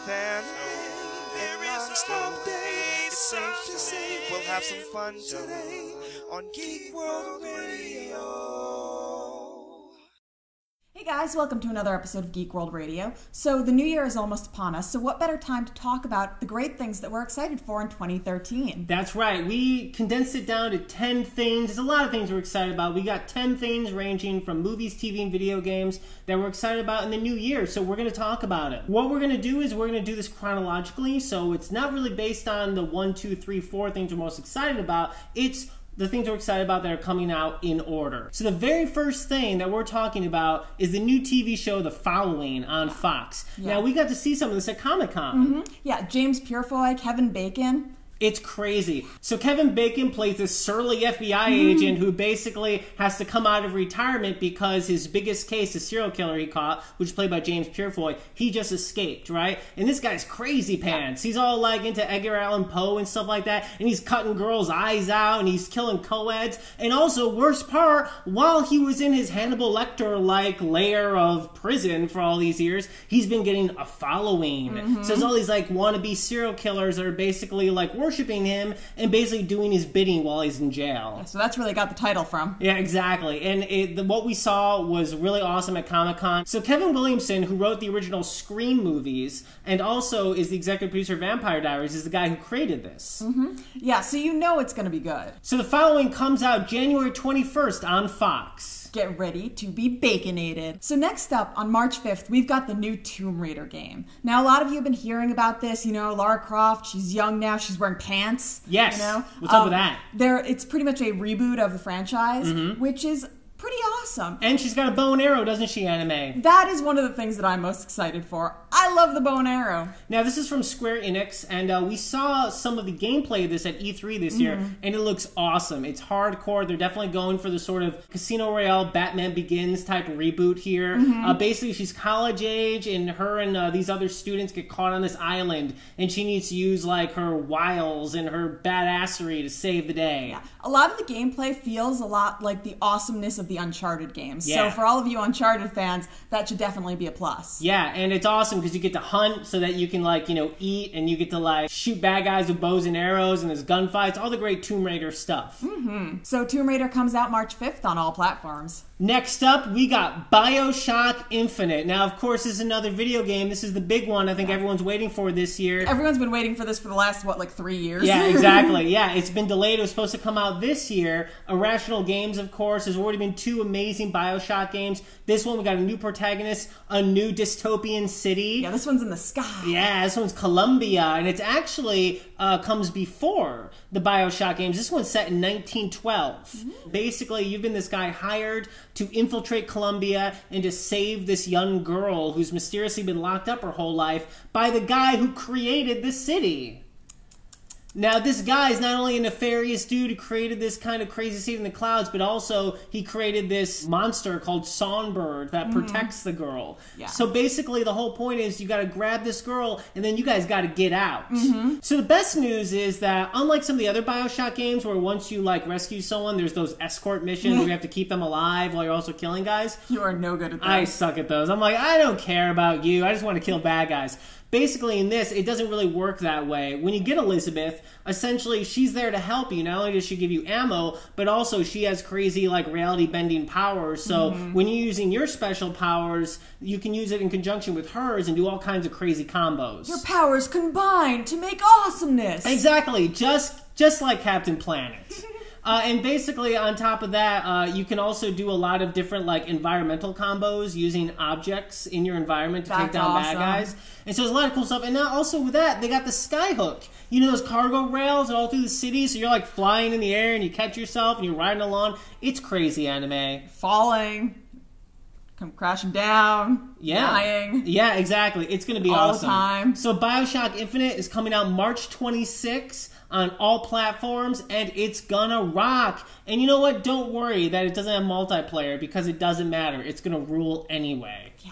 with an non-stop day. It's safe to say we'll have some fun today on Geek World Radio. Hey guys, welcome to another episode of Geek World Radio. So the new year is almost upon us, so what better time to talk about the great things that we're excited for in 2013? That's right. We condensed it down to 10 things. There's a lot of things we're excited about. We got 10 things ranging from movies, TV, and video games that we're excited about in the new year, so we're going to talk about it. What we're going to do is we're going to do this chronologically, so it's not really based on the 1, 2, 3, 4 things we're most excited about. It's the things we're excited about that are coming out in order. So the very first thing that we're talking about is the new TV show, The Following, on Fox. Yeah. Now, we got to see some of this at Comic-Con. Yeah, James Purefoy, Kevin Bacon. It's crazy. So Kevin Bacon plays this surly FBI agent who basically has to come out of retirement because his biggest case, the serial killer he caught, which is played by James Purefoy, he just escaped, right? And this guy's crazy pants. He's all like into Edgar Allan Poe and stuff like that, and he's cutting girls' eyes out, and he's killing co-eds. And also, worst part, while he was in his Hannibal Lecter-like lair of prison for all these years, he's been getting a following. So there's all these like wannabe serial killers that are basically like worshiping him and basically doing his bidding while he's in jail. Yeah, so that's where they got the title from. Yeah, exactly. And what we saw was really awesome at Comic-Con. So Kevin Williamson, who wrote the original Scream movies and also is the executive producer of Vampire Diaries, is the guy who created this. Yeah, so you know it's going to be good. So The Following comes out January 21st on Fox. Get ready to be baconated. So next up, on March 5th, we've got the new Tomb Raider game. Now, a lot of you have been hearing about this. You know, Lara Croft, she's young now. She's wearing pants. Yes. You know? What's up with that? It's pretty much a reboot of the franchise, which is pretty awesome. And she's got a bow and arrow, doesn't she, Anime? That is one of the things that I'm most excited for. I love the bow and arrow. Now, this is from Square Enix, and we saw some of the gameplay of this at E3 this year, and it looks awesome. It's hardcore. They're definitely going for the sort of Casino Royale, Batman Begins type reboot here. Basically, she's college age, and her and these other students get caught on this island, and she needs to use like her wiles and her badassery to save the day. Yeah. A lot of the gameplay feels a lot like the awesomeness of the Uncharted games. Yeah. So for all of you Uncharted fans, that should definitely be a plus. Yeah, and it's awesome because you get to hunt so that you can, like, you know, eat, and you get to, like, shoot bad guys with bows and arrows, and there's gunfights, all the great Tomb Raider stuff. So Tomb Raider comes out March 5th on all platforms. Next up, we got Bioshock Infinite. Now, of course, this is another video game. This is the big one I think everyone's waiting for this year. Everyone's been waiting for this for the last, what, like 3 years? Yeah, exactly. Yeah, it's been delayed. It was supposed to come out this year. Irrational Games, of course. There's already been 2 amazing Bioshock games. This one, we got a new protagonist, a new dystopian city. Yeah, this one's in the sky. Yeah, this one's Columbia, and it's actually comes before the Bioshock games. This one's set in 1912. Basically, you've been this guy hired to infiltrate Columbia and to save this young girl who's mysteriously been locked up her whole life by the guy who created the city. Now, this guy is not only a nefarious dude who created this kind of crazy city in the clouds, but also he created this monster called Songbird that protects the girl. Yeah. So basically, the whole point is you got to grab this girl, and then you guys got to get out. So the best news is that, unlike some of the other Bioshock games, where once you like rescue someone, there's those escort missions where you have to keep them alive while you're also killing guys. You are no good at that. I suck at those. I'm like, I don't care about you. I just want to kill bad guys. Basically, in this, it doesn't really work that way. When you get Elizabeth, essentially, she's there to help you. Not only does she give you ammo, but also she has crazy, like, reality-bending powers. So when you're using your special powers, you can use it in conjunction with hers and do all kinds of crazy combos. Your powers combine to make awesomeness. Exactly. Just like Captain Planet. And basically, on top of that, you can also do a lot of different, like, environmental combos using objects in your environment to take down bad guys. And so there's a lot of cool stuff. And now also with that, they got the skyhook. You know those cargo rails all through the city? So you're, like, flying in the air and you catch yourself and you're riding along. It's crazy, Anime. Falling. Come crashing down. Yeah. Dying. Yeah, exactly. It's going to be all awesome. the time. So Bioshock Infinite is coming out March 26th. On all platforms, and it's gonna rock. And you know what? Don't worry that it doesn't have multiplayer, because it doesn't matter. It's gonna rule anyway. Yeah.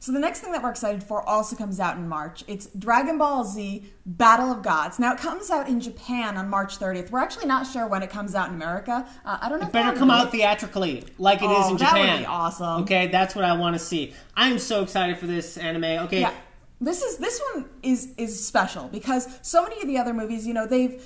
So the next thing that we're excited for also comes out in March. It's Dragon Ball Z Battle of Gods. Now, it comes out in Japan on March 30th. We're actually not sure when it comes out in America. I don't know. It better come out theatrically, like it is in Japan. That would be awesome. Okay, that's what I want to see. I'm so excited for this anime. Okay. Yeah. This one is special because so many of the other movies, you know, they've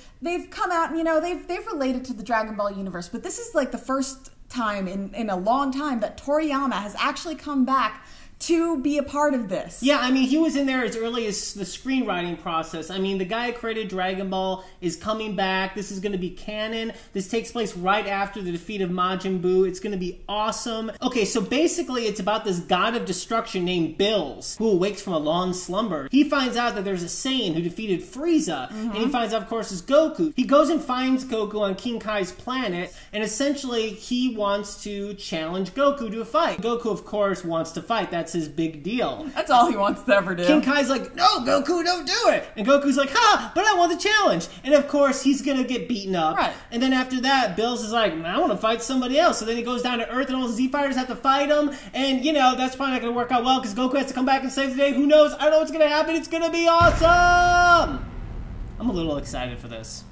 come out and, you know, they've related to the Dragon Ball universe, but this is like the first time in a long time that Toriyama has actually come back to be a part of this. Yeah, I mean, he was in there as early as the screenwriting process. I mean, the guy who created Dragon Ball is coming back. This is going to be canon. This takes place right after the defeat of Majin Buu. It's going to be awesome. Okay, so basically it's about this god of destruction named Bills, who awakes from a long slumber. He finds out that there's a Saiyan who defeated Frieza, and he finds out, of course, it's Goku. He goes and finds Goku on King Kai's planet, and essentially he wants to challenge Goku to a fight. Goku, of course, wants to fight. That's his big deal. That's all he wants to ever do. King Kai's like, no, Goku, don't do it. And Goku's like, ha, but I want the challenge. And of course, he's going to get beaten up. Right. And then after that, Bills is like, I want to fight somebody else. So then he goes down to Earth and all the Z-Fighters have to fight him. And, you know, that's probably not going to work out well because Goku has to come back and save the day. Who knows? I don't know what's going to happen. It's going to be awesome. I'm a little excited for this.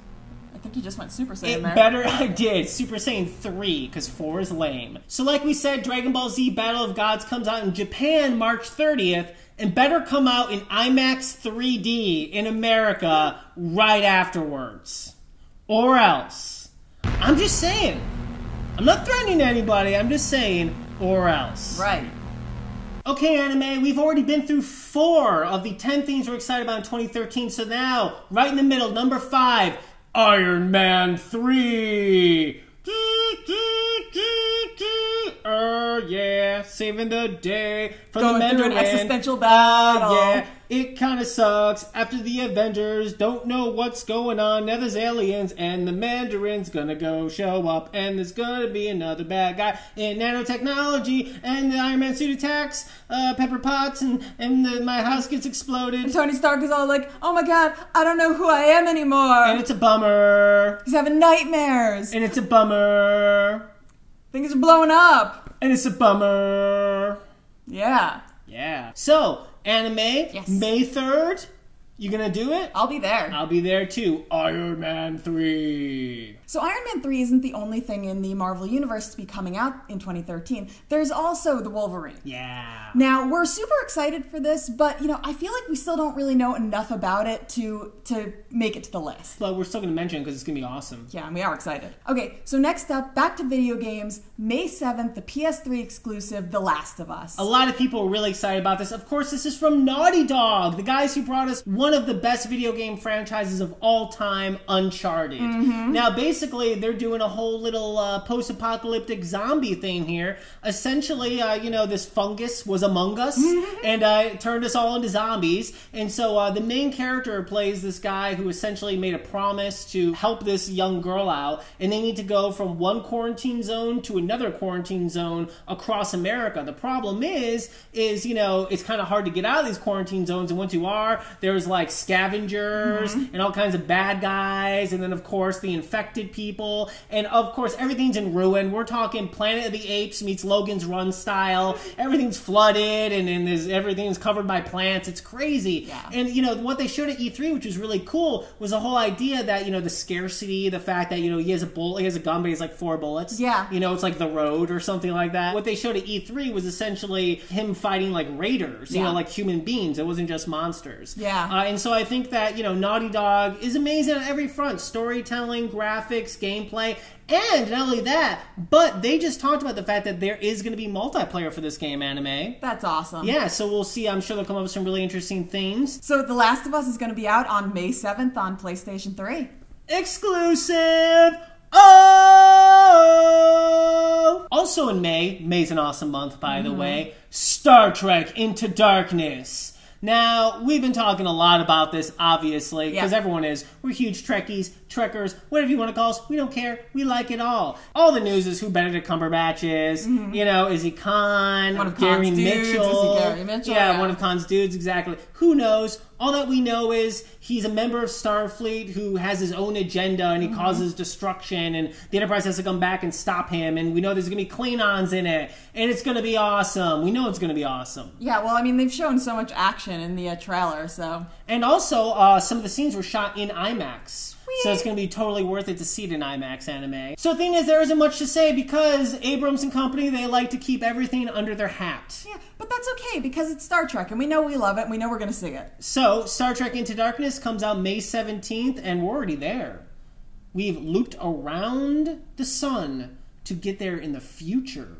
I think you just went Super Saiyan there. I did. Super Saiyan 3, because 4 is lame. So like we said, Dragon Ball Z Battle of Gods comes out in Japan March 30th, and better come out in IMAX 3D in America right afterwards. Or else. I'm just saying. I'm not threatening anybody, I'm just saying, or else. Right. Okay, anime, we've already been through 4 of the 10 things we're excited about in 2013, so now, right in the middle, number 5, Iron Man 3. Yeah, saving the day from Going the Mandarin. through an existential battle. Yeah, it kind of sucks. After the Avengers, don't know what's going on. Now there's aliens, and the Mandarin's gonna go show up, and there's gonna be another bad guy in nanotechnology, and the Iron Man suit attacks Pepper Potts, and my house gets exploded. And Tony Stark is all like, oh my god, I don't know who I am anymore. And it's a bummer. He's having nightmares. And it's a bummer. Things are blowing up. And it's a bummer. Yeah. Yeah. So, anime, yes. May 3rd, you gonna do it? I'll be there. I'll be there too. Iron Man 3. So Iron Man 3 isn't the only thing in the Marvel Universe to be coming out in 2013. There's also the Wolverine. Yeah. Now, we're super excited for this, but, you know, I feel like we still don't really know enough about it to make it to the list. But we're still going to mention it because it's going to be awesome. Yeah, and we are excited. Okay, so next up, back to video games. May 7th, the PS3 exclusive, The Last of Us. A lot of people are really excited about this. Of course, this is from Naughty Dog, the guys who brought us one of the best video game franchises of all time, Uncharted. Now, basically, they're doing a whole little post-apocalyptic zombie thing here. Essentially, you know, this fungus was among us, and it turned us all into zombies. And so the main character plays this guy who essentially made a promise to help this young girl out, and they need to go from one quarantine zone to another quarantine zone across America. The problem is you know, it's kind of hard to get out of these quarantine zones, and once you are, there's like scavengers and all kinds of bad guys, and then of course the infected people, and of course everything's in ruin. We're talking Planet of the Apes meets Logan's Run style. Everything's flooded, and then everything's covered by plants. It's crazy. Yeah. And you know what they showed at E3, which was really cool, was the whole idea that, you know, the scarcity, the fact that, you know, he has a gun, but he has like 4 bullets. Yeah. You know, it's like The Road or something like that. What they showed at E3 was essentially him fighting like raiders, you know, like human beings. It wasn't just monsters. Yeah. And so I think that, you know, Naughty Dog is amazing on every front. Storytelling, graphics, gameplay, and not only that, but they just talked about the fact that there is going to be multiplayer for this game, anime. That's awesome. Yeah, so we'll see. I'm sure they'll come up with some really interesting things. So The Last of Us is going to be out on May 7th on PlayStation 3. Exclusive! Oh! Also in May's an awesome month, by the way, Star Trek Into Darkness. Now, we've been talking a lot about this, obviously, because everyone is. We're huge Trekkies, Trekkers, whatever you want to call us. We don't care. We like it all. All the news is who Benedict Cumberbatch is. You know, is he Khan? One of Gary Khan's dudes. Mitchell? Is he Gary Mitchell? Yeah, one of Khan's dudes, exactly. Who knows? All that we know is he's a member of Starfleet who has his own agenda, and he causes destruction, and the Enterprise has to come back and stop him, and we know there's going to be Klingons in it, and it's going to be awesome. We know it's going to be awesome. Yeah, well, I mean, they've shown so much action in the trailer, so... And also, some of the scenes were shot in IMAX. So it's going to be totally worth it to see it in IMAX anime. So the thing is, there isn't much to say because Abrams and company, they like to keep everything under their hat. Yeah, but that's okay because it's Star Trek and we know we love it and we know we're going to see it. So Star Trek Into Darkness comes out May 17th and we're already there. We've looped around the sun to get there in the future.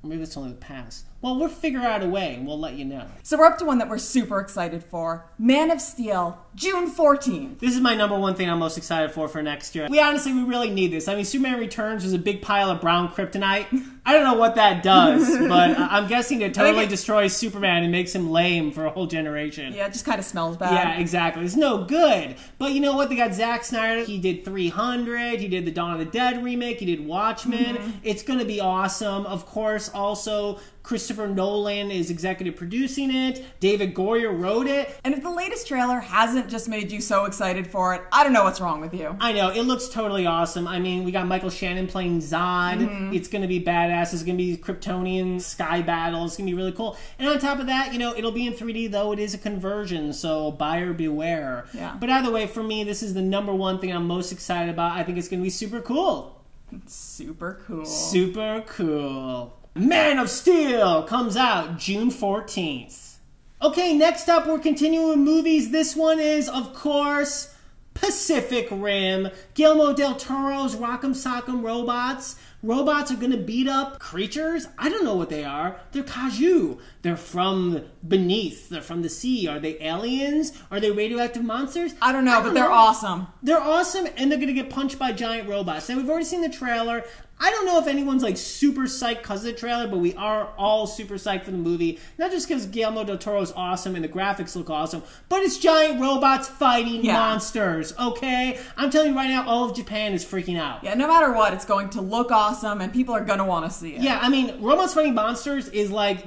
Or maybe it's only the past. Well, we'll figure out a way and we'll let you know. So we're up to one that we're super excited for. Man of Steel, June 14th. This is my number one thing I'm most excited for next year. We really need this. I mean, Superman Returns was a big pile of brown kryptonite. I don't know what that does, but I'm guessing it totally destroys Superman and makes him lame for a whole generation. Yeah, it just kind of smells bad. Yeah, exactly. It's no good. But you know what? They got Zack Snyder. He did 300. He did the Dawn of the Dead remake. He did Watchmen. It's going to be awesome. Of course, also Christopher Nolan is executive producing it. David Goyer wrote it. And if the latest trailer hasn't just made you so excited for it, I don't know what's wrong with you. I know. It looks totally awesome. I mean, we got Michael Shannon playing Zod. It's going to be badass. It's going to be Kryptonian sky battle. It's going to be really cool. And on top of that, you know, it'll be in 3D, though it is a conversion, so buyer beware. Yeah. But either way, for me, this is the number one thing I'm most excited about. I think it's going to be super cool. Super cool. Super cool. Man of Steel comes out June 14th. Okay, next up, we're continuing with movies. This one is, of course, Pacific Rim. Guillermo del Toro's Rock'em Sock'em Robots. Robots are going to beat up creatures? I don't know what they are. They're kaiju. They're from beneath. They're from the sea. Are they aliens? Are they radioactive monsters? I don't know, but they're awesome. They're awesome, and they're going to get punched by giant robots. Now, we've already seen the trailer. I don't know if anyone's like super psyched because of the trailer, but we are all super psyched for the movie. Not just because Guillermo del Toro is awesome and the graphics look awesome, but it's giant robots fighting monsters, okay? I'm telling you right now, all of Japan is freaking out. Yeah, no matter what, it's going to look awesome and people are going to want to see it. Yeah, I mean, robots fighting monsters is like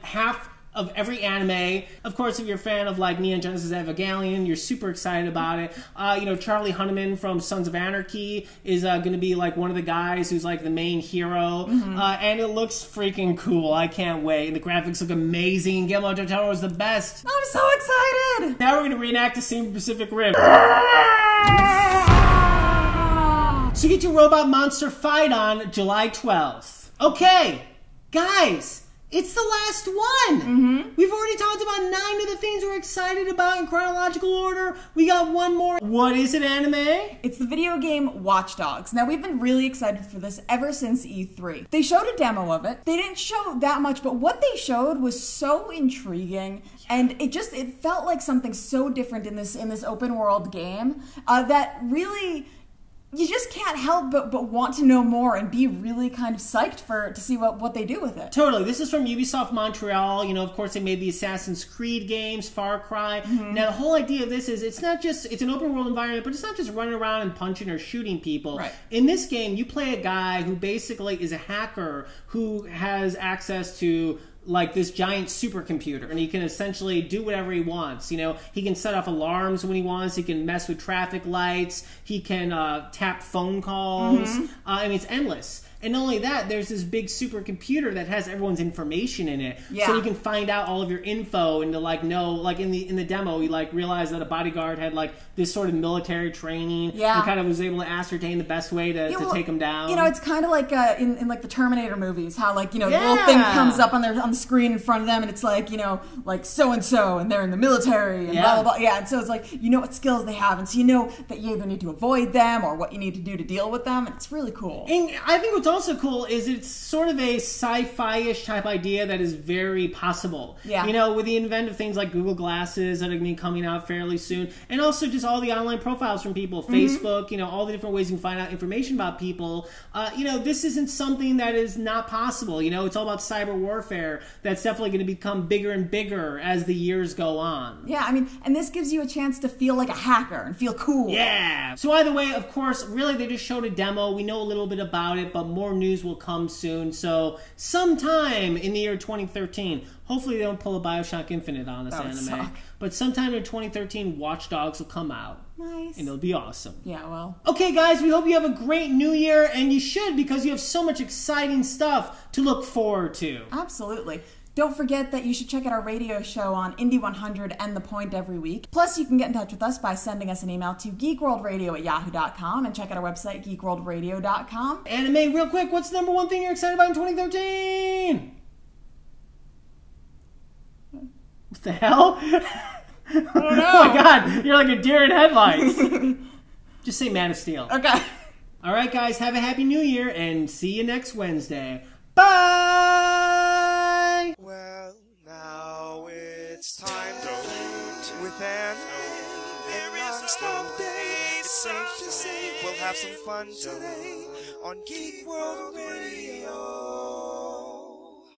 half of every anime. Of course, if you're a fan of like Neon Genesis Evangelion, you're super excited about it. You know, Charlie Hunnam from Sons of Anarchy is going to be like one of the guys who's like the main hero. And it looks freaking cool. I can't wait. And the graphics look amazing. Guillermo del Toro is the best. I'm so excited. Now we're going to reenact the scene from Pacific Rim. So get your robot monster fight on July 12th. Okay, guys. It's the last one! We've already talked about 9 of the things we're excited about in chronological order. We got one more. What is it, anime? It's the video game Watch Dogs. Now, we've been really excited for this ever since E3. They showed a demo of it. They didn't show that much, but what they showed was so intriguing, and it felt like something so different in this open world game that really... You just can't help but want to know more and be really kind of psyched to see what they do with it. Totally. This is from Ubisoft Montreal. You know, of course, they made the Assassin's Creed games, Far Cry. Now, the whole idea of this is it's an open world environment, but it's not just running around and punching or shooting people. Right. In this game, you play a guy who basically is a hacker who has access to like this giant supercomputer, and he can essentially do whatever he wants. You know, he can set off alarms when he wants. He can mess with traffic lights. He can tap phone calls. I mean, it's endless. And not only that, there's this big supercomputer that has everyone's information in it. Yeah. So you can find out all of your info and to like know, like in the demo, you like realized that a bodyguard had like this sort of military training. Yeah. And kind of was able to ascertain the best way to take him down. You know, it's kind of like in like the Terminator movies, how like, you know, the little thing comes up on the screen in front of them and it's like, you know, like so-and-so and they're in the military and blah, blah, blah. Yeah, and so it's like, you know what skills they have and so you know that you either need to avoid them or what you need to do to deal with them, and it's really cool. And I think what's also cool is it's sort of a sci-fi-ish type idea that is very possible. Yeah. You know, with the advent of things like Google Glasses that are going to be coming out fairly soon, and also just all the online profiles from people, Facebook, you know, all the different ways you can find out information about people. You know, this isn't something that is not possible. You know, it's all about cyber warfare that's definitely going to become bigger and bigger as the years go on. Yeah, I mean, and this gives you a chance to feel like a hacker and feel cool. Yeah. So either way, of course, really they just showed a demo. We know a little bit about it, but more news will come soon. So sometime in the year 2013, hopefully they don't pull a Bioshock Infinite on us, anime. Suck. But sometime in 2013, Watch Dogs will come out. Nice. And it'll be awesome. Yeah, well. Okay, guys, we hope you have a great new year, and you should because you have so much exciting stuff to look forward to. Absolutely. Don't forget that you should check out our radio show on Indie 100 and The Point every week. Plus, you can get in touch with us by sending us an email to geekworldradio@yahoo.com and check out our website, geekworldradio.com. Anime, real quick, what's the number one thing you're excited about in 2013? What the hell? I don't know. Oh my god, you're like a deer in headlights. Just say Man of Steel. Okay. Alright guys, have a happy new year and see you next Wednesday. Bye! Well, now it's time to with an non-stop day. It's safe to say we'll have some fun today on Geek World Radio.